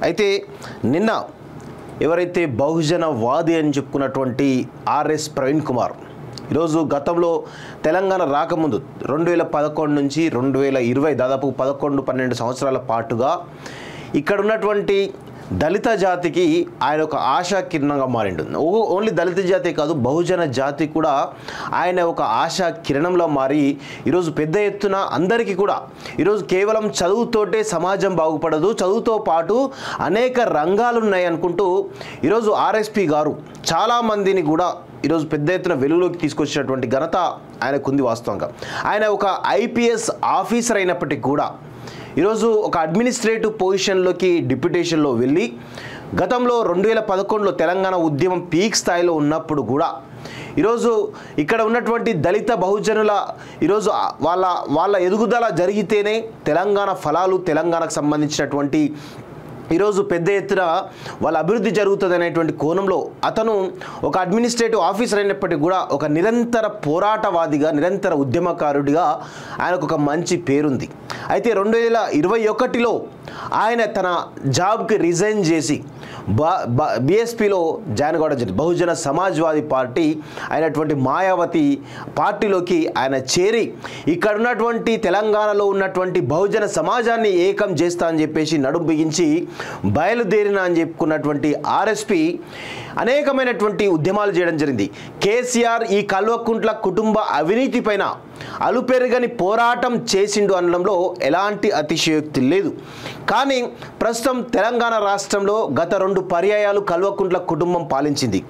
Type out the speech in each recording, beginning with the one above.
అయితే నిన్న ఎవరైతే బహుజనవాది అని చెప్పుకున్నటువంటి ఆర్ఎస్ ప్రవీణ్ కుమార్ ఈరోజు గతంలో తెలంగాణ రాకముందు 2011 నుంచి 2020 దాదాపు 11-12 సంవత్సరాల పాటుగా ఇక్కడ ఉన్నటువంటి దళిత జాతికి ఆయన ఒక ఆశా కిరణంగా మారిండు. ఓన్లీ దళిత జాతి కాదు, బహుజన జాతి కూడా ఆయన ఒక ఆశా కిరణంలో మారి ఈరోజు పెద్ద ఎత్తున అందరికీ కూడా ఈరోజు కేవలం చదువుతోటే సమాజం బాగుపడదు, చదువుతో పాటు అనేక రంగాలు ఉన్నాయి అనుకుంటూ ఈరోజు ఆర్ఎస్పి గారు చాలామందిని కూడా ఈరోజు పెద్ద ఎత్తున వెలుగులోకి తీసుకొచ్చినటువంటి ఘనత ఆయనకుంది. వాస్తవంగా ఆయన ఒక ఐపీఎస్ ఆఫీసర్ అయినప్పటికీ కూడా ఈరోజు ఒక అడ్మినిస్ట్రేటివ్ పొజిషన్లోకి డిప్యూటేషన్లో వెళ్ళి గతంలో 2011లో తెలంగాణ ఉద్యమం పీక్ స్థాయిలో ఉన్నప్పుడు కూడా ఈరోజు ఇక్కడ ఉన్నటువంటి దళిత బహుజనుల ఈరోజు వాళ్ళ ఎదుగుదల జరిగితేనే తెలంగాణ ఫలాలు తెలంగాణకు సంబంధించినటువంటి ఈరోజు పెద్ద ఎత్తున వాళ్ళ అభివృద్ధి జరుగుతుంది అనేటువంటి కోణంలో అతను ఒక అడ్మినిస్ట్రేటివ్ ఆఫీసర్ అయినప్పటికీ కూడా ఒక నిరంతర పోరాటవాదిగా నిరంతర ఉద్యమకారుడిగా ఆయనకు ఒక మంచి పేరుంది. అయితే 2021లో ఆయన తన జాబ్కి రిజైన్ చేసి బీఎస్పీలో జాయిన్ కావడం జరిగింది. బహుజన సమాజ్వాదీ పార్టీ అయినటువంటి మాయావతి పార్టీలోకి ఆయన చేరి ఇక్కడ ఉన్నటువంటి తెలంగాణలో ఉన్నటువంటి బహుజన సమాజాన్ని ఏకం చేస్తా అని చెప్పేసి నడుం బిగించి బయలుదేరిన అని చెప్పుకున్నటువంటి ఆర్ఎస్పి అనేకమైనటువంటి ఉద్యమాలు చేయడం జరిగింది. కేసీఆర్ ఈ కల్వకుంట్ల కుటుంబ అవినీతి పైన అలుపెరగని పోరాటం చేసిండు అనడంలో ఎలాంటి అతిశయోక్తి లేదు. కానీ ప్రస్తుతం తెలంగాణ రాష్ట్రంలో గత 2 పర్యాయాలు కల్వకుంట్ల కుటుంబం పాలించింది.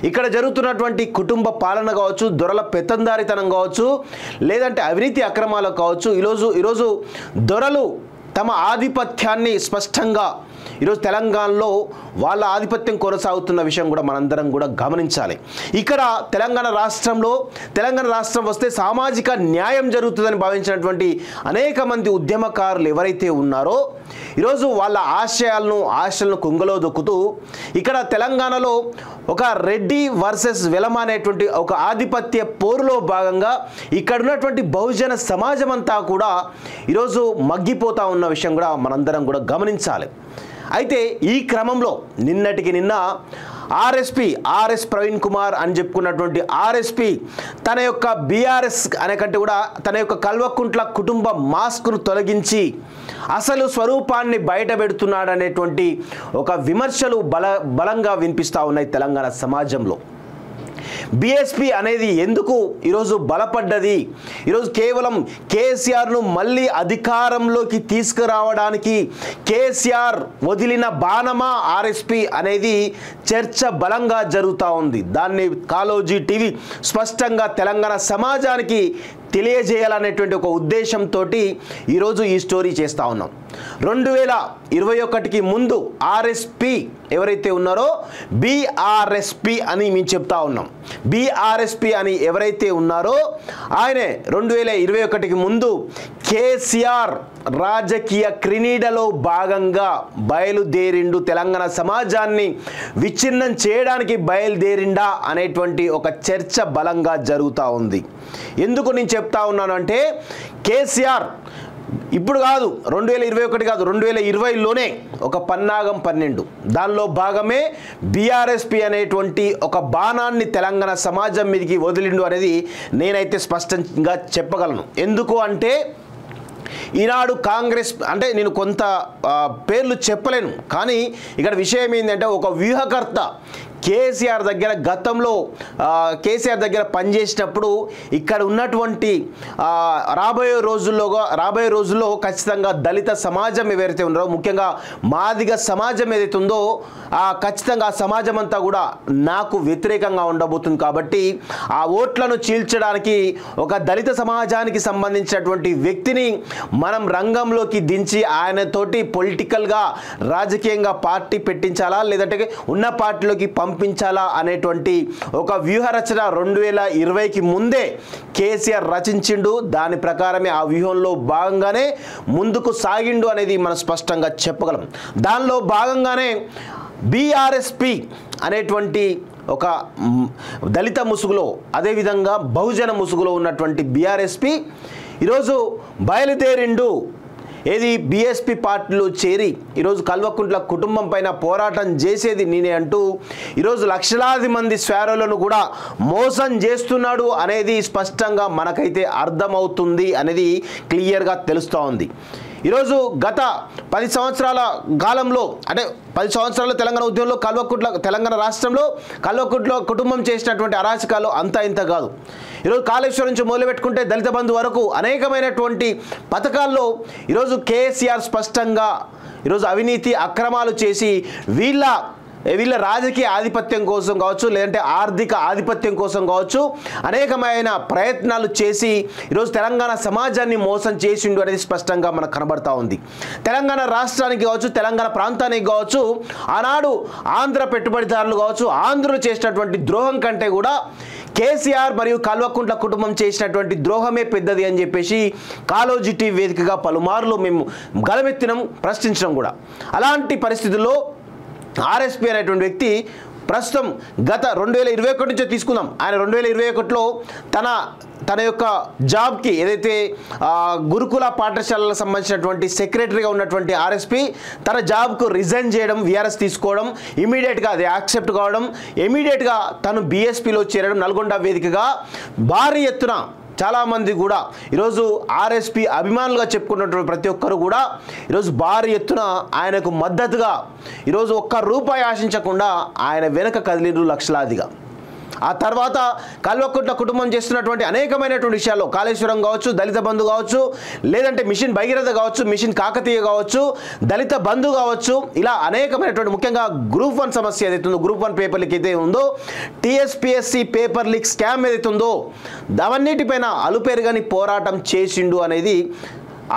ఇక్కడ జరుగుతున్నటువంటి కుటుంబ పాలన కావచ్చు, దొరల పెత్తందారితనం కావచ్చు, లేదంటే అవినీతి అక్రమాలు కావచ్చు, ఈరోజు దొరలు తమ ఆధిపత్యాన్ని స్పష్టంగా ఈరోజు తెలంగాణలో వాళ్ళ ఆధిపత్యం కొనసాగుతున్న విషయం కూడా మనందరం కూడా గమనించాలి. ఇక్కడ తెలంగాణ రాష్ట్రం వస్తే సామాజిక న్యాయం జరుగుతుందని భావించినటువంటి అనేక మంది ఉద్యమకారులు ఎవరైతే ఉన్నారో ఈరోజు వాళ్ళ ఆశలను కుంగలో దొక్కుతూ ఇక్కడ తెలంగాణలో ఒక రెడ్డి వర్సెస్ వెలమ అనేటువంటి ఒక ఆధిపత్య పోరులో భాగంగా ఇక్కడ ఉన్నటువంటి బహుజన సమాజం అంతా కూడా ఈరోజు మగ్గిపోతూ ఉన్న విషయం కూడా మనందరం కూడా గమనించాలి. అయితే ఈ క్రమంలో నిన్న ఆర్ఎస్ ప్రవీణ్ కుమార్ అని చెప్పుకున్నటువంటి ఆర్ఎస్పి తన యొక్క బీఆర్ఎస్ అనే కంటే కూడా తన యొక్క కల్వకుంట్ల కుటుంబ మాస్క్ను తొలగించి అసలు స్వరూపాన్ని బయట పెడుతున్నాడు అనేటువంటి ఒక విమర్శలు బలంగా వినిపిస్తూ ఉన్నాయి తెలంగాణ సమాజంలో. బీఎస్పీ అనేది ఎందుకు ఈరోజు బలపడ్డది? ఈరోజు కేవలం కేసీఆర్ను మళ్ళీ అధికారంలోకి తీసుకురావడానికి కేసీఆర్ వదిలిన బాణమా ఆర్ఎస్పీ అనేది చర్చ బలంగా జరుగుతూ ఉంది. దాన్ని కాలోజీ టీవీ స్పష్టంగా తెలంగాణ సమాజానికి తెలియజేయాలనేటువంటి ఒక ఉద్దేశంతో ఈరోజు ఈ స్టోరీ చేస్తూ ఉన్నాం. 2021కి ముందు ఆర్ఎస్పి ఎవరైతే ఉన్నారో బీఆర్ఎస్పి అని మేము చెప్తా ఉన్నాం. బీఆర్ఎస్పి అని ఎవరైతే ఉన్నారో ఆయనే 2021కి ముందు కేసీఆర్ రాజకీయ క్రినీడలో భాగంగా బయలుదేరిండు, తెలంగాణ సమాజాన్ని విచ్ఛిన్నం చేయడానికి బయలుదేరిండా అనేటువంటి ఒక చర్చ బలంగా జరుగుతూ ఉంది. ఎందుకు నేను చెప్తా ఉన్నానంటే కేసీఆర్ ఇప్పుడు కాదు 2021 కాదు 2020లోనే ఒక పన్నాగం 12 దానిలో భాగమే బీఆర్ఎస్పీ అనేటువంటి ఒక బాణాన్ని తెలంగాణ సమాజం మీదకి వదిలిండు అనేది నేనైతే స్పష్టంగా చెప్పగలను. ఎందుకు అంటే ఈనాడు కాంగ్రెస్ అంటే నేను కొంత పేర్లు చెప్పలేను, కానీ ఇక్కడ విషయం ఏంటంటే ఒక వ్యూహకర్త కేసీఆర్ దగ్గర గతంలో కేసీఆర్ దగ్గర పనిచేసినప్పుడు ఇక్కడ ఉన్నటువంటి రాబోయే రోజుల్లో ఖచ్చితంగా దళిత సమాజం ఎవరైతే ఉన్నారో ముఖ్యంగా మాదిగ సమాజం ఏదైతే ఉందో ఖచ్చితంగా ఆ సమాజం అంతా కూడా నాకు వ్యతిరేకంగా ఉండబోతుంది. కాబట్టి ఆ ఓట్లను చీల్చడానికి ఒక దళిత సమాజానికి సంబంధించినటువంటి వ్యక్తిని మనం రంగంలోకి దించి ఆయనతోటి పొలిటికల్గా రాజకీయంగా పార్టీ పెట్టించాలా లేదంటే ఉన్న పార్టీలోకి పంపించాలా అనేటువంటి ఒక వ్యూహ రచన 2020కి ముందే కేసీఆర్ రచించిండు. దాని ప్రకారమే ఆ వ్యూహంలో భాగంగానే ముందుకు సాగిండు అనేది మనం స్పష్టంగా చెప్పగలం. దానిలో భాగంగానే బీఆర్ఎస్పీ అనేటువంటి ఒక దళిత ముసుగులో అదేవిధంగా బహుజన ముసుగులో ఉన్నటువంటి బీఆర్ఎస్పీ ఈరోజు బయలుదేరిండు. ఏది బీఎస్పీ పార్టీలో చేరి ఈరోజు కల్వకుంట్ల కుటుంబం పైన పోరాటం చేసేది నేనే అంటూ ఈరోజు లక్షలాది మంది స్వారోలను కూడా మోసం చేస్తున్నాడు అనేది స్పష్టంగా మనకైతే అర్థమవుతుంది అనేది క్లియర్గా తెలుస్తూ ఉంది. ఈరోజు గత 10 సంవత్సరాల కాలంలో అంటే 10 సంవత్సరాల తెలంగాణ ఉద్యమంలో తెలంగాణ రాష్ట్రంలో కల్వకుంట్ల కుటుంబం చేసినటువంటి అరాచకాలు అంతా ఇంత కాదు. ఈరోజు కాళేశ్వరం నుంచి మొదలుపెట్టుకుంటే దళిత బంధు వరకు అనేకమైనటువంటి పథకాల్లో ఈరోజు కేసీఆర్ స్పష్టంగా ఈరోజు అవినీతి అక్రమాలు చేసి వీళ్ళ రాజకీయ ఆధిపత్యం కోసం కావచ్చు, లేదంటే ఆర్థిక ఆధిపత్యం కోసం కావచ్చు అనేకమైన ప్రయత్నాలు చేసి ఈరోజు తెలంగాణ సమాజాన్ని మోసం చేసిండు అనేది స్పష్టంగా మనకు కనబడతా ఉంది. తెలంగాణ రాష్ట్రానికి కావచ్చు, తెలంగాణ ప్రాంతానికి కావచ్చు, ఆనాడు ఆంధ్ర పెట్టుబడిదారులు కావచ్చు, ఆంధ్రులు చేసినటువంటి ద్రోహం కంటే కూడా కేసీఆర్ మరియు కల్వకుంట్ల కుటుంబం చేసినటువంటి ద్రోహమే పెద్దది అని చెప్పేసి కాలోజీ టీవీ వేదికగా పలుమార్లు మేము గలమెత్తినం, ప్రశ్నించడం కూడా. అలాంటి పరిస్థితుల్లో ఆర్ఎస్పీ అనేటువంటి వ్యక్తి ప్రస్తుతం గత 2021 నుంచే తీసుకుందాం. ఆయన 2021లో తన యొక్క జాబ్కి ఏదైతే గురుకుల పాఠశాలలకు సంబంధించినటువంటి సెక్రటరీగా ఉన్నటువంటి ఆర్ఎస్పీ తన జాబ్కు రిజైన్ చేయడం, వీఆర్ఎస్ తీసుకోవడం, ఇమీడియట్గా అది యాక్సెప్ట్ కావడం, ఇమీడియట్గా తను బీఎస్పీలో చేరడం, నల్గొండ వేదికగా భారీ ఎత్తున చాలామంది కూడా ఈరోజు ఆర్ఎస్పీ అభిమానులుగా చెప్పుకున్నటువంటి ప్రతి ఒక్కరు కూడా ఈరోజు భారీ ఎత్తున ఆయనకు మద్దతుగా ఈరోజు ఒక్క రూపాయి ఆశించకుండా ఆయన వెనక కదిలిండ్రు లక్షలాదిగా. ఆ తర్వాత కల్వకుంట్ల కుటుంబం చేస్తున్నటువంటి అనేకమైనటువంటి విషయాల్లో కాళేశ్వరం కావచ్చు, దళిత బంధు కావచ్చు, లేదంటే మిషన్ భగీరథ కావచ్చు, మిషన్ కాకతీయ కావచ్చు, దళిత బంధు కావచ్చు, ఇలా అనేకమైనటువంటి ముఖ్యంగా గ్రూప్ 1 సమస్య ఏదైతే ఉందో, గ్రూప్ 1 పేపర్ లీక్ అయితే ఉందో, టీఎస్పీఎస్సీ పేపర్ లీక్ స్కామ్ ఏదైతే ఉందో అవన్నిటిపైన అలుపెరుగని పోరాటం చేసిండు అనేది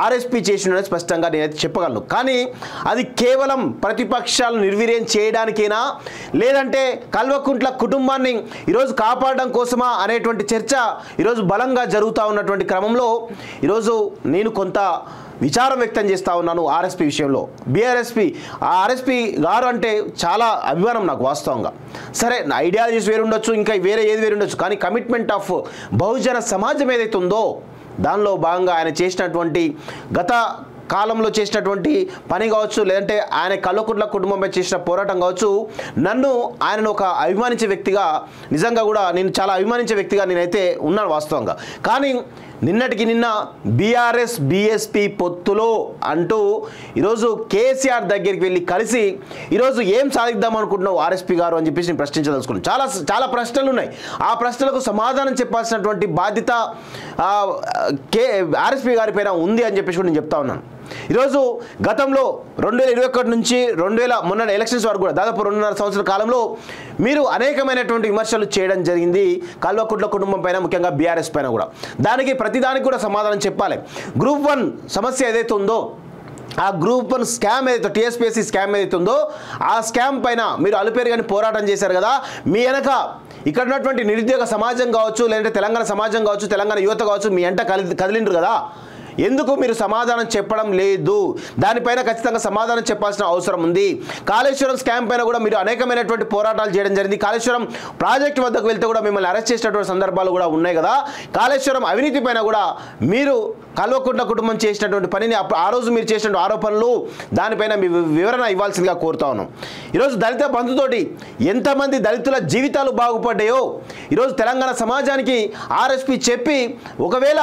ఆర్ఎస్పీ చేసిండని స్పష్టంగా నేనైతే చెప్పగలను. కానీ అది కేవలం ప్రతిపక్షాలు నిర్వీర్యం చేయడానికైనా, లేదంటే కల్వకుంట్ల కుటుంబాన్ని ఈరోజు కాపాడడం కోసమా అనేటువంటి చర్చ ఈరోజు బలంగా జరుగుతూ ఉన్నటువంటి క్రమంలో ఈరోజు నేను కొంత విచారం వ్యక్తం చేస్తూ ఉన్నాను ఆర్ఎస్పీ విషయంలో. ఆర్ఎస్పీ గారు అంటే చాలా అభిమానం నాకు వాస్తవంగా. సరే, ఐడియాలజీస్ వేరు ఉండొచ్చు, ఇంకా వేరే ఏది వేరు ఉండొచ్చు, కానీ కమిట్మెంట్ ఆఫ్ బహుజన సమాజం ఏదైతే ఉందో దానిలో భాగంగా ఆయన చేసినటువంటి గత కాలంలో చేసినటువంటి పని కావచ్చు, లేదంటే ఆయన కల్వకుంట్ల కుటుంబంపై చేసిన పోరాటం కావచ్చు, ఆయనను ఒక అభిమానించే వ్యక్తిగా, నిజంగా కూడా నేను చాలా అభిమానించే వ్యక్తిగా నేనైతే ఉన్నాను వాస్తవంగా. కానీ నిన్నటికి నిన్న బీఆర్ఎస్ బీఎస్పీ పొత్తులో అంటూ ఈరోజు కేసీఆర్ దగ్గరికి వెళ్ళి కలిసి ఈరోజు ఏం సాధిద్దాం అనుకుంటున్నావు ఆర్ఎస్పీ గారు అని చెప్పేసి నేను ప్రశ్నించదలుచుకున్నాను. చాలా ప్రశ్నలు ఉన్నాయి. ఆ ప్రశ్నలకు సమాధానం చెప్పాల్సినటువంటి బాధ్యత ఆర్ఎస్పీ గారి పైన ఉంది అని చెప్పేసి నేను చెప్తా ఉన్నాను. ఈరోజు గతంలో 2021 నుంచి మొన్న ఎలక్షన్స్ వరకు కూడా దాదాపు 2.5 సంవత్సరాల కాలంలో మీరు అనేకమైనటువంటి విమర్శలు చేయడం జరిగింది కల్వకుంట్ల కుటుంబం పైన, ముఖ్యంగా బీఆర్ఎస్ పైన కూడా. ప్రతిదానికి కూడా సమాధానం చెప్పాలి. గ్రూప్ 1 సమస్య ఏదైతే ఉందో, ఆ గ్రూప్ 1 స్కామ్ ఏదైతే టీఎస్పీఎస్సీ స్కామ్ ఏదైతే ఉందో ఆ స్కామ్ పైన మీరు అలుపెరుగని పోరాటం చేశారు కదా. మీ వెనక ఇక్కడ ఉన్నటువంటి నిరుద్యోగ సమాజం కావచ్చు, లేదంటే తెలంగాణ సమాజం కావచ్చు, తెలంగాణ యువత కావచ్చు, మీ వెంట కదిలిండ్రు కదా. ఎందుకు మీరు సమాధానం చెప్పడం లేదు? దానిపైన ఖచ్చితంగా సమాధానం చెప్పాల్సిన అవసరం ఉంది. కాళేశ్వరం స్కామ్ పైన కూడా మీరు అనేకమైనటువంటి పోరాటాలు చేయడం జరిగింది. కాళేశ్వరం ప్రాజెక్టు వద్దకు వెళ్తే కూడా మిమ్మల్ని అరెస్ట్ చేసినటువంటి సందర్భాలు కూడా ఉన్నాయి కదా. కాళేశ్వరం అవినీతి పైన కూడా మీరు కల్వకుంట్ల కుటుంబం చేసినటువంటి పనిని, ఆ రోజు మీరు చేసిన ఆరోపణలు, దానిపైన మీ వివరణ ఇవ్వాల్సిందిగా కోరుతా ఉన్నాం. ఈరోజు దళిత బంధుతోటి ఎంతమంది దళితుల జీవితాలు బాగుపడ్డాయో ఈరోజు తెలంగాణ సమాజానికి ఆర్ఎస్పీ చెప్పి, ఒకవేళ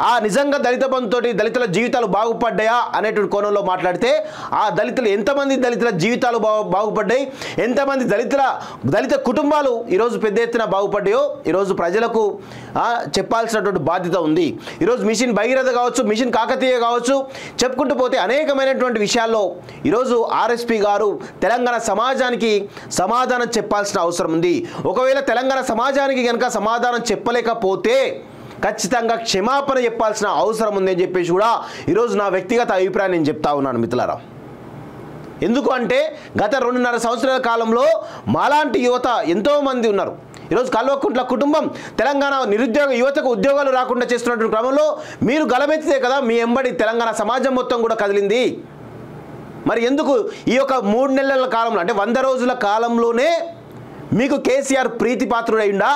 ఆ నిజంగా దళిత బంధుతోటి దళితుల జీవితాలు బాగుపడ్డాయా అనేటువంటి కోణంలో మాట్లాడితే ఆ ఎంతమంది దళితుల జీవితాలు బాగుపడ్డాయి, ఎంతమంది దళిత కుటుంబాలు ఈరోజు పెద్ద ఎత్తున బాగుపడ్డాయో ఈరోజు ప్రజలకు చెప్పాల్సినటువంటి బాధ్యత ఉంది. ఈరోజు మిషన్ భగీరథ కావచ్చు, మిషన్ కాకతీయ కావచ్చు, చెప్పుకుంటూ పోతే అనేకమైనటువంటి విషయాల్లో ఈరోజు ఆర్ఎస్పీ గారు తెలంగాణ సమాజానికి సమాధానం చెప్పాల్సిన అవసరం ఉంది. ఒకవేళ తెలంగాణ సమాజానికి కనుక సమాధానం చెప్పలేకపోతే ఖచ్చితంగా క్షమాపణ చెప్పాల్సిన అవసరం ఉందని చెప్పేసి కూడా ఈరోజు నా వ్యక్తిగత అభిప్రాయం నేను చెప్తా ఉన్నాను మిత్రులారా. ఎందుకు అంటే గత 2.5 సంవత్సరాల కాలంలో మాలాంటి యువత ఎంతోమంది ఉన్నారు. ఈరోజు కల్వకుంట్ల కుటుంబం తెలంగాణ నిరుద్యోగ యువతకు ఉద్యోగాలు రాకుండా చేస్తున్నటువంటి క్రమంలో మీరు గలమెత్తితే కదా మీ ఎంబడి తెలంగాణ సమాజం మొత్తం కూడా కదిలింది. మరి ఎందుకు ఈ యొక్క 3 నెలల కాలంలో, అంటే 100 రోజుల కాలంలోనే మీకు కేసీఆర్ ప్రీతిపాత్రుడైందా?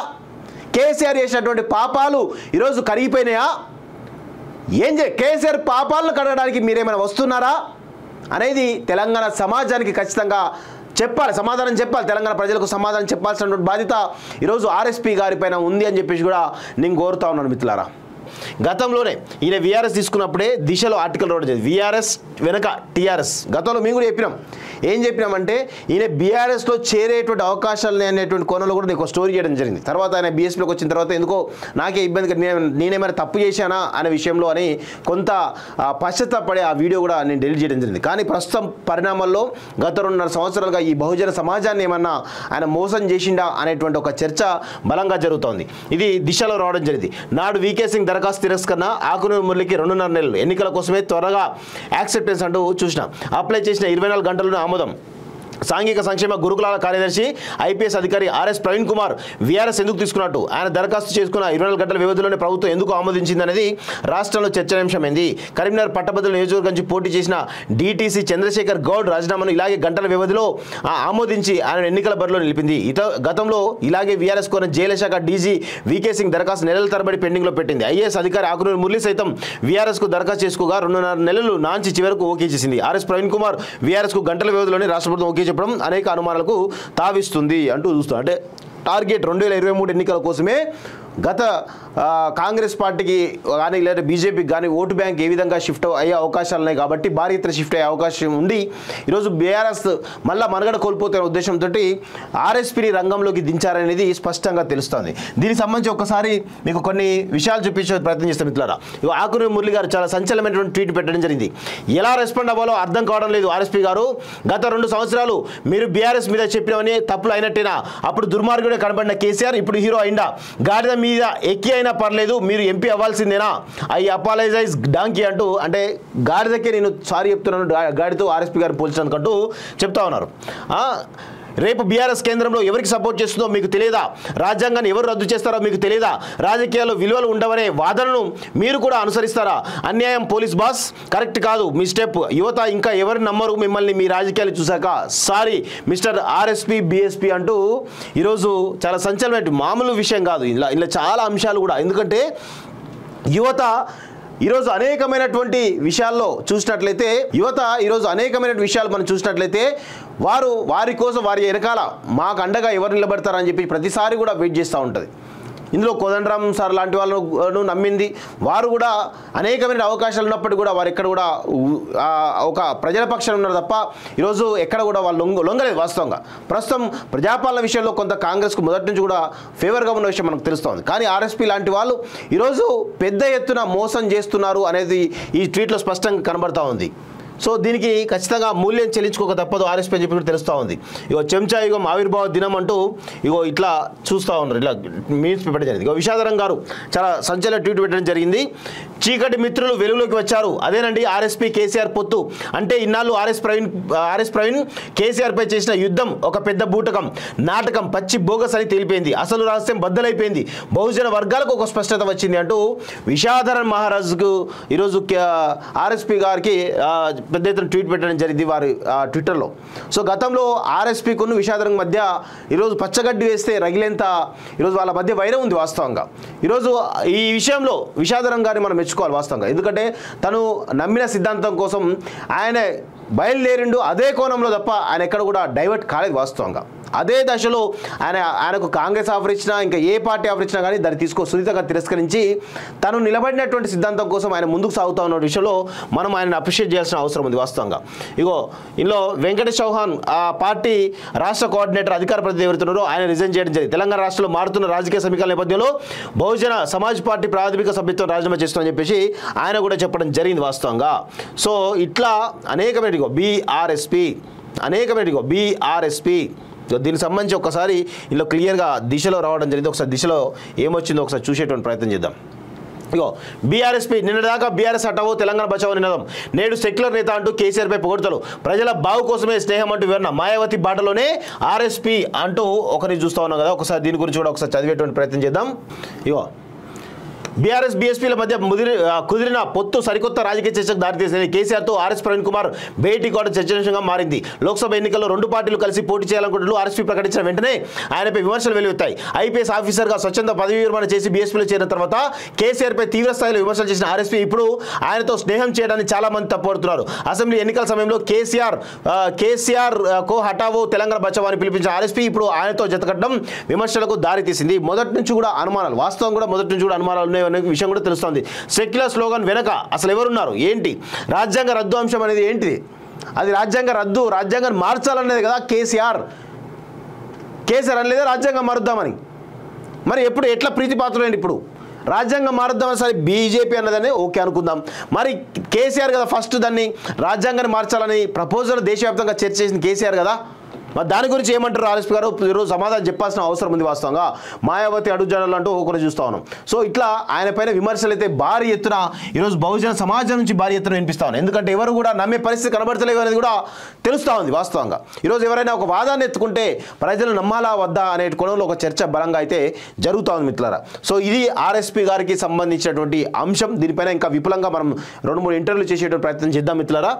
కేసీఆర్ చేసినటువంటి పాపాలు ఈరోజు కరిగిపోయినాయా? కేసీఆర్ పాపాలను కడగడానికి మీరేమైనా వస్తున్నారా అనేది తెలంగాణ సమాజానికి ఖచ్చితంగా చెప్పాలి, సమాధానం చెప్పాలి. తెలంగాణ ప్రజలకు సమాధానం చెప్పాల్సినటువంటి బాధ్యత ఈరోజు ఆర్ఎస్పీ గారిపైన ఉంది అని చెప్పేసి కూడా నేను కోరుతా ఉన్నాను మిత్రులారా. గతంలోనే ఈయన వీఆర్ఎస్ తీసుకున్నప్పుడే దిశలో ఆర్టికల్ రావడం జరిగింది. వీఆర్ఎస్ వెనక టీఆర్ఎస్. గతంలో మేము కూడా చెప్పినాం. ఏం చెప్పినామంటే ఈయన బీఆర్ఎస్లో చేరేటువంటి అవకాశాలు అనేటువంటి కోణంలో కూడా నీకు స్టోరీ చేయడం జరిగింది. తర్వాత ఆయన బీఎస్పీలోకి వచ్చిన తర్వాత ఎందుకో నాకే ఇబ్బంది, నేనేమైనా తప్పు చేశానా అనే విషయంలో అని కొంత పశ్చాత్తాపడే ఆ వీడియో కూడా నేను డిలీట్ చేయడం జరిగింది. కానీ ప్రస్తుతం పరిణామాల్లో గత 2.5 సంవత్సరాలుగా ఈ బహుజన సమాజాన్ని ఏమన్నా ఆయన మోసం చేసిండా అనేటువంటి ఒక చర్చ బలంగా జరుగుతోంది. ఇది దిశలో రావడం జరిగింది. నాడు వీకే సింగ్ దరఖాస్తు తిరస్కరణ, ఆకునూరి మురళికి 2.5 నెలలు, ఎన్నికల కోసమే త్వరగా యాక్సెప్టెన్స్ అంటూ చూసినాం. అప్లై చేసిన 24 గంటలను ఆమోదం. సాంఘిక సంక్షేమ గురుకులాల కార్యదర్శి ఐపీఎస్ అధికారి ఆర్ఎస్ ప్రవీణ్ కుమార్ వీఆర్ఎస్ ఎందుకు తీసుకున్నట్టు, ఆయన దరఖాస్తు చేసుకున్న 24 గంటల వ్యవధిలోనే ప్రభుత్వం ఎందుకు ఆమోదించింది అనేది రాష్ట్రంలో చర్చనీయాంశమైంది. కరీంనగర్ పట్టభద్రుల నియోజకవర్గం నుంచి పోటీ చేసిన డీటీసీ చంద్రశేఖర్ గౌడ్ రాజీనామాను ఇలాగే గంటల వ్యవధిలో ఆమోదించి ఆయన ఎన్నికల బరిలో నిలిపింది. గతంలో ఇలాగే వీఆర్ఎస్ కోరిన జైలు శాఖ డీజీ వీకే సింగ్ దరఖాస్తు నెలల తరబడి పెండింగ్లో పెట్టింది. ఐఏఎస్ అధికారి ఆకునూరి మురళి సైతం వీఆర్ఎస్కు దరఖాస్తు చేసుకోగా 2.5 నెలలు నాంచి చివరకు ఓకే చేసింది. ఆర్ఎస్ ప్రవీణ్ కుమార్ వీఆర్ఎస్కు గంటల వ్యవధిలోనే రాష్ట్ర ప్రభుత్వం ఓకే చెప్పడం అనేక అనుమానాలకు తావిస్తుంది అంటూ చూస్తాం. అంటే టార్గెట్ 2023 ఎన్నికల కోసమే గత కాంగ్రెస్ పార్టీకి కానీ లేదా బీజేపీకి కానీ ఓటు బ్యాంక్ ఏ విధంగా షిఫ్ట్ అయ్యే అవకాశాలు ఉన్నాయి కాబట్టి భారీ ఎత్తున షిఫ్ట్ అయ్యే అవకాశం ఉంది. ఈరోజు బీఆర్ఎస్ మళ్ళీ మనగడ కోల్పోతున్న ఉద్దేశంతో ఆర్ఎస్పీని రంగంలోకి దించారనేది స్పష్టంగా తెలుస్తుంది. దీనికి సంబంధించి ఒకసారి మీకు కొన్ని విషయాలు చూపించే ప్రయత్నం చేస్తాం మిత్రులారా. ఆకునూరి మురళి గారు చాలా సంచలనమైనటువంటి ట్వీట్ పెట్టడం జరిగింది. ఎలా రెస్పాండ్ అవ్వాలో అర్థం కావడం లేదు. ఆర్ఎస్పీ గారు గత 2 సంవత్సరాలు మీరు బీఆర్ఎస్ మీద చెప్పినవని తప్పులు అయినట్టేనా? అప్పుడు దుర్మార్గుడే కనబడిన కేసీఆర్ ఇప్పుడు హీరో అయిందా? గాడిద మీద ఎక్కి అయినా పర్లేదు, మీరు ఎంపీ అవ్వాల్సిందేనా? ఐ అపాలజైజ్ డాంకీ అంటూ, అంటే గాడిదకే నేను సారీ చెప్తున్నాను గాడితో ఆర్ఎస్పీ గారు పోల్చినందుకంటూ చెప్తా ఉన్నారు. రేపు బీఆర్ఎస్ కేంద్రంలో ఎవరికి సపోర్ట్ చేస్తుందో మీకు తెలియదా? రాజ్యాంగాన్ని ఎవరు రద్దు చేస్తారో మీకు తెలియదా? రాజకీయాల్లో విలువలు ఉండవనే వాదనను మీరు కూడా అనుసరిస్తారా? అన్యాయం పోలీస్ బాస్, కరెక్ట్ కాదు మీ స్టెప్. యువత ఇంకా ఎవరు నమ్మరు మిమ్మల్ని మీ రాజకీయాలు చూశాక. సారీ మిస్టర్ ఆర్ఎస్పీ బీఎస్పీ అంటూ ఈరోజు చాలా సంచలనమైన, మామూలు విషయం కాదు. ఇలా చాలా అంశాలు కూడా. ఎందుకంటే యువత ఈరోజు అనేకమైనటువంటి విషయాల్లో చూసినట్లయితే మనం చూసినట్లయితే వారి కోసం వారి వెనకాల మాకు అండగా ఎవరు నిలబడతారని చెప్పి ప్రతిసారి కూడా వెయిట్ చేస్తూ ఉంటుంది. ఇందులో కోదండరామ్ సార్ లాంటి వాళ్ళను నమ్మింది. వారు కూడా అనేకమైన అవకాశాలు ఉన్నప్పటికీ కూడా వారు ఎక్కడ కూడా ఒక ప్రజల పక్షాన ఉన్నారు తప్ప ఈరోజు ఎక్కడ కూడా వాళ్ళు లొంగలేదు. వాస్తవంగా ప్రస్తుతం ప్రజాపాలన విషయంలో కొంత కాంగ్రెస్కు మొదటి నుంచి కూడా ఫేవర్గా ఉన్న విషయం మనకు తెలుస్తోంది. కానీ ఆర్ఎస్పీ లాంటి వాళ్ళు ఈరోజు పెద్ద ఎత్తున మోసం చేస్తున్నారు అనేది ఈ ట్వీట్లో స్పష్టంగా కనబడతా ఉంది. సో దీనికి ఖచ్చితంగా మూల్యం చెల్లించుకోక తప్పదు ఆర్ఎస్పీ అని చెప్పి తెలుస్తూ ఉంది. చెంచా యుగం ఆవిర్భావ దినం అంటూ ఇట్లా చూస్తూ ఉన్నారు. ఇలా మీన్స్ పెట్టడం జరిగింది. విషాదరం గారు చాలా సంచలన ట్వీట్ పెట్టడం జరిగింది. చీకటి మిత్రులు వెలుగులోకి వచ్చారు. అదేనండి ఆర్ఎస్పీ కేసీఆర్ పొత్తు అంటే. ఇన్నాళ్ళు ఆర్ఎస్ ప్రవీణ్ కేసీఆర్పై చేసిన యుద్ధం ఒక పెద్ద బూటకం, నాటకం, పచ్చి బోగస్ అని తేలిపోయింది. అసలు రహస్యం బద్దలైపోయింది. బహుజన వర్గాలకు ఒక స్పష్టత వచ్చింది అంటూ విషాదరన్ మహారాజుకు ఈరోజు ఆర్ఎస్పీ గారికి పెద్ద ఎత్తున ట్వీట్ పెట్టడం జరిగింది వారి ట్విట్టర్లో. సో గతంలో ఆర్ఎస్పీకును విషాదరం మధ్య ఈరోజు పచ్చగడ్డి వేస్తే రగిలేంత ఈరోజు వాళ్ళ మధ్య వైరం ఉంది వాస్తవంగా. ఈరోజు ఈ విషయంలో విషాదరం గారిని మనం మెచ్చుకోవాలి వాస్తవంగా. ఎందుకంటే తను నమ్మిన సిద్ధాంతం కోసం ఆయన బయలుదేరిండు అదే కోణంలో తప్ప ఆయన ఎక్కడ కూడా డైవర్ట్ కాలేదు వాస్తవంగా. అదే దశలో ఆయనకు కాంగ్రెస్ ఆఫర్ ఇచ్చినా ఇంకా ఏ పార్టీ ఆఫర్ ఇచ్చినా కానీ దాన్ని సునీతంగా తిరస్కరించి తను నిలబడినటువంటి సిద్ధాంతం కోసం ఆయన ముందుకు సాగుతా ఉన్న విషయంలో మనం ఆయనను అప్రిషియేట్ చేయాల్సిన అవసరం ఉంది వాస్తవంగా. ఇందులో వెంకటేష్ చౌహాన్ ఆ పార్టీ రాష్ట్ర కోఆర్డినేటర్ అధికార ప్రతినిధి ఎవరుతున్నారో ఆయన రిజైన్ చేయడం జరిగింది. తెలంగాణ రాష్ట్రంలో మారుతున్న రాజకీయ సమీకరణ నేపథ్యంలో బహుజన సమాజ్ పార్టీ ప్రాథమిక సభ్యత్వం రాజీనామా చేస్తామని చెప్పేసి ఆయన కూడా చెప్పడం జరిగింది వాస్తవంగా. సో ఇట్లా అనేకమైన బీఆర్ఎస్పీ దీనికి సంబంధించి ఒకసారి ఇందులో క్లియర్గా దిశలో రావడం జరిగింది. ఒకసారి దిశలో ఏమొచ్చిందో ఒకసారి చూసేటువంటి ప్రయత్నం చేద్దాం. బీఆర్ఎస్పీ నిన్నదాకా బీఆర్ఎస్ హటావో తెలంగాణ బచావో నినాదం, నేడు సెక్యులర్ నేత అంటూ కేసీఆర్పై పొగడ్తలు, ప్రజల బావు కోసమే స్నేహం అంటూ వివరణ, మాయావతి బాటలోనే ఆర్ఎస్పీ అంటూ ఒకరిని చూస్తూ ఉన్నాం కదా. ఒకసారి దీని గురించి కూడా ఒకసారి చదివేటువంటి ప్రయత్నం చేద్దాం. బీఆర్ఎస్ బీఎస్పీల మధ్య కుదిరిన పొత్తు సరికొత్త రాజకీయ చర్చకు దారితీసింది. కేసీఆర్తో ఆర్ఎస్ ప్రవీణ్ కుమార్ భేటీ కూడా చర్చనీయాంశంగా మారింది. లోక్సభ ఎన్నికల్లో రెండు పార్టీలు కలిసి పోటీ చేయాలనుకుంటూ ఆర్ఎస్పీ ప్రకటించిన వెంటనే ఆయనపై విమర్శలు వెలువెత్తాయి. ఐపీఎస్ ఆఫీసర్గా స్వచ్ఛంద పదవి విరమణ చేసి బీఎస్పీలో చేరిన తర్వాత కేసీఆర్పై తీవ్ర స్థాయిలో విమర్శలు చేసిన ఆర్ఎస్పీ ఇప్పుడు ఆయనతో స్నేహం చేయడానికి చాలా మంది తప్పుపడుతున్నారు. అసెంబ్లీ ఎన్నికల సమయంలో కేసీఆర్ కో హటావో తెలంగాణ బచావో అని పిలిపించిన ఆర్ఎస్పీ ఇప్పుడు ఆయనతో జతకట్టడం విమర్శలకు దారితీసింది. మొదటి నుంచి కూడా అనుమానాలు, వాస్తవం కూడా మొదటి నుంచి కూడా అనుమానాలు ఉన్నాయనే విషయం కూడా తెలుస్తోంది. సెక్యులర్ స్లోగన్ వెనక అసలు ఎవరున్నారు, ఏంటి, రాజ్యాంగ రద్దు అంశం అనేది ఏంటిది, అది రాజ్యాంగ రద్దు, రాజ్యాంగాన్ని మార్చాలనేది కదా కేసీఆర్ అనలేదా రాజ్యాంగం మారుద్దామని. మరి ఎప్పుడు ఎట్లా ప్రీతిపాత్రులేండి ఇప్పుడు రాజ్యాంగం మారుద్దామని. సరే బీజేపీ అన్నదనే ఓకే అనుకుందాం, మరి కేసీఆర్ కదా ఫస్ట్ దాన్ని రాజ్యాంగాన్ని మార్చాలని ప్రపోజల్ దేశవ్యాప్తంగా చర్చ చేసింది కేసీఆర్ కదా. మరి దాని గురించి ఏమంటారు ఆర్ఎస్పీ గారు? ఈరోజు సమాధానం చెప్పాల్సిన అవసరం ఉంది. వాస్తవంగా మాయావతి అడుగుజాడలు అంటూ ఒకరు చూస్తా ఉన్నాం. సో ఇట్లా ఆయన పైన విమర్శలు అయితే భారీ ఎత్తున ఈరోజు బహుజన సమాజం నుంచి భారీ ఎత్తున వినిపిస్తా ఉన్నాయి. ఎందుకంటే ఎవరు కూడా నమ్మే పరిస్థితి కనబడతలేవు అనేది కూడా తెలుస్తూ ఉంది. వాస్తవంగా ఈరోజు ఎవరైనా ఒక వాదాన్ని ఎత్తుకుంటే ప్రజలు నమ్మాలా వద్దా అనే కోణంలో ఒక చర్చ బలంగా అయితే జరుగుతూ ఉంది మిత్రులారా. సో ఇది ఆర్ఎస్పీ గారికి సంబంధించినటువంటి అంశం. దీనిపైన ఇంకా విపులంగా మనం 2-3 ఇంటర్వ్యూలు చేసేటువంటి ప్రయత్నం చేద్దాం మిత్రులారా.